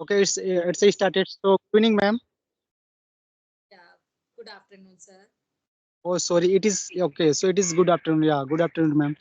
Okay, it's started. So, good evening, ma'am. Yeah, good afternoon, sir. Oh, sorry, it is okay. So it is good afternoon. Yeah, good afternoon, ma'am.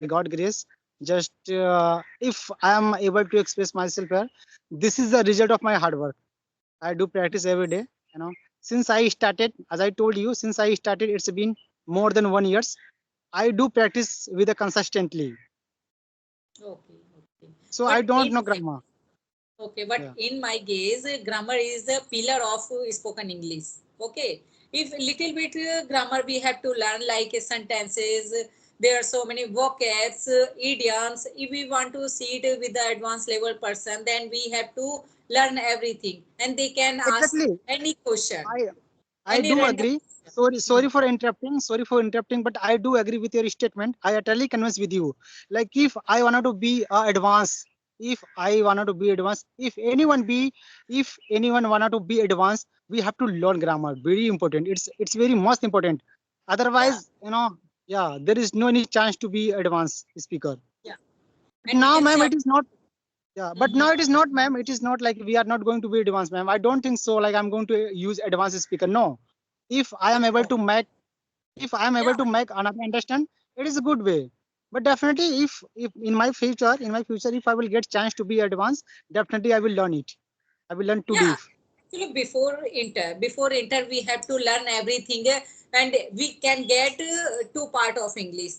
God grace. Just if I am able to express myself here, this is the result of my hard work. I do practice every day. You know, since I started, as I told you, since I started, it's been more than 1 years. I do practice with a consistently. Okay, okay. So I But don't in know grammar. Okay, but Yeah. in my case, grammar is the pillar of spoken English. Okay, if little bit grammar we have to learn like sentences, there are so many vocabs, idioms. If we want to see it with the advanced level person, then we have to learn everything, and they can ask Exactly. any question, I I any do random agree. question. Sorry, Hmm. sorry for interrupting. Sorry for interrupting, but I do agree with your statement. I totally convinced with you. Like if I wanted to be advanced, if I wanted to be advanced, if anyone wanted to be advanced, we have to learn grammar. Very important. It's very most important. Yeah, Otherwise, yeah, there is no any chance to be advanced speaker. yeah, But and we now, can ma'am, say. it is not. Yeah, but Mhm. now it is not, ma'am. It is not like we are not going to be advanced, ma'am. I don't think so. Like I'm going to use advanced speaker. No, if I am able No. to make, if I am Yeah, able to make another understand, it is a good way. But definitely, if in my future, if I will get chance to be advanced, definitely I will learn it. I will learn too yeah. deep. Actually, before inter, we have to learn everything, and we can get two part of English.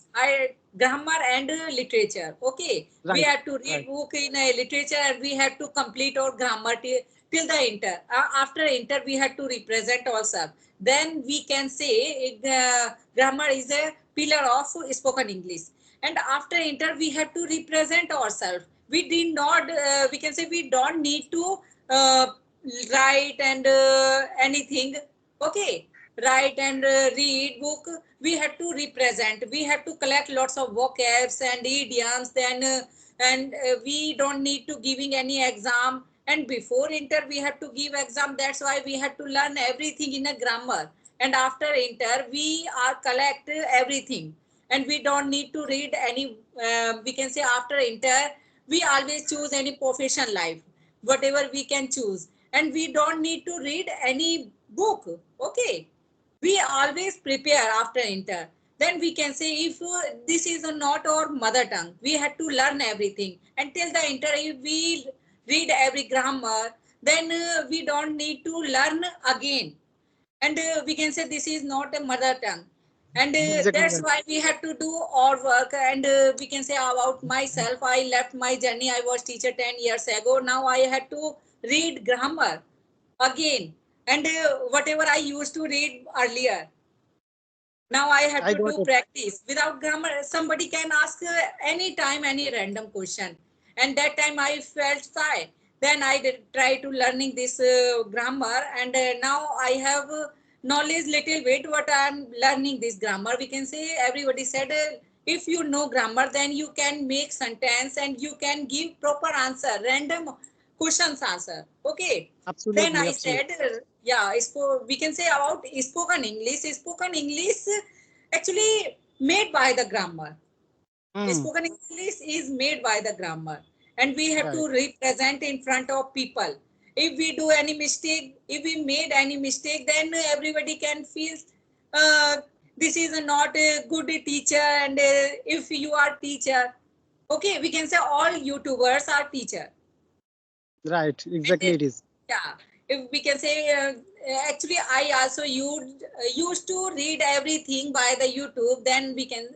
Grammar and literature. Okay, we Right, have to read right, book in literature, and we have to complete our grammar till the inter. After inter, we have to represent ourselves. Then we can say grammar is a pillar of spoken English. And after inter, we have to represent ourselves. We did not. We can say we don't need to. Write and anything. Okay, write and read book. We have to represent, we have to collect lots of vocabs and idioms, then and we don't need to giving any exam, and before inter we have to give exam. That's why we have to learn everything in a grammar, and after inter we are collect everything, and we don't need to read any we can say after inter we always choose any profession life, whatever we can choose, and we don't need to read any book. Okay, we always prepare after inter. Then we can say if this is not our mother tongue, we had to learn everything until the inter. If we read every grammar, then we don't need to learn again, and we can say this is not a mother tongue, and exactly that's right. why we have to do our work. And we can say about myself, I left my journey, I was teacher 10 years ago. Now I had to read grammar again, and whatever I used to read earlier, now I have I to got do it. practice. Without grammar, somebody can ask any time any random question, and that time I felt shy. Then I did try to learning this grammar, and now I have knowledge little bit what I am learning this grammar. We can say everybody said if you know grammar, then you can make sentence and you can give proper answer, random questions answer. Okay, then Absolutely, I absolutely. said, yeah, we can say about spoken English. Spoken English actually made by the grammar. Hmm. Spoken English is made by the grammar, and we have Right. to represent in front of people. If we do any mistake, if we made any mistake, then everybody can feel uh, this is not a good teacher. And if you are teacher, okay, we can say all YouTubers are teacher. Right. And Exactly. It is. yeah, if we can say, actually, I also used to read everything by the YouTube. Then we can,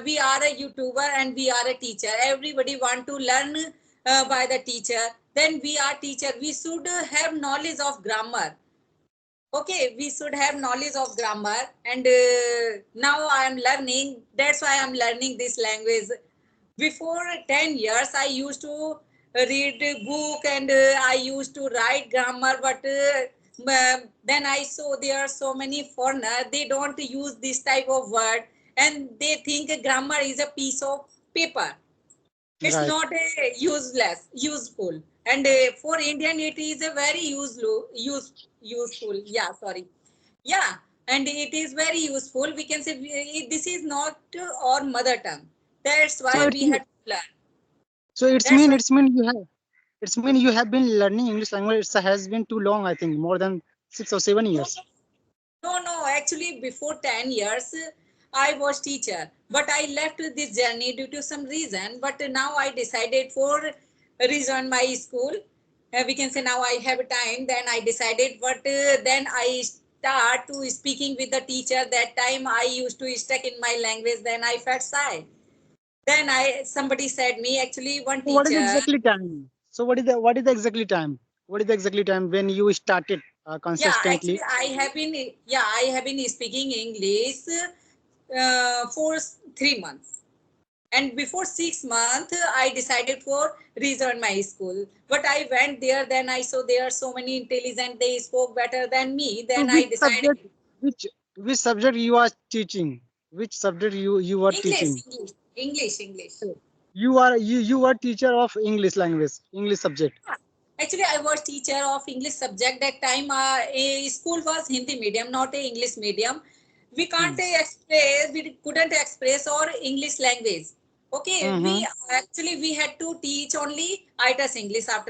we are a YouTuber and we are a teacher. Everybody want to learn by the teacher. Then we are teacher. We should have knowledge of grammar. Okay, we should have knowledge of grammar, and now I am learning. That's why I'm learning this language. Before 10 years I used to read a book, and I used to write grammar, but then I saw there are so many foreigner, they don't use this type of word, and they think grammar is a piece of paper. It's Right. not a useful, and for Indian it is a very useful. Yeah, sorry. Yeah, and it is very useful. We can say this is not our mother tongue. That's So why it's we had to learn. so it's That's mean why. it's mean you have it's mean you have been learning English language. It has been too long. I think more than 6 or 7 No, years. no, no. Actually, before 10 years, I was teacher, but I left this journey due to some reason. But now I decided for rejoin my school. We can say now I have time. Then I decided, but then I start to speaking with the teacher. That time I used to stuck in my language. Then I felt shy. Then somebody said me, actually one So what is teacher. exactly time? So what is the exactly time? What is the exactly time when you started Yeah, actually consistently? I have been speaking English for 3 months. And before 6 months, I decided for rejoin my school. But I went there, then I saw there are so many intelligent, they spoke better than me. So Then I decided which subject you are teaching? Which subject you are English, teaching? English, English, English. You are teacher of English language, English subject. Actually, I was teacher of English subject that time. A school was Hindi medium, not a English medium. We can't Hmm. express, we couldn't express our English language. Okay, Mm-hmm. we had to teach only ITAS English after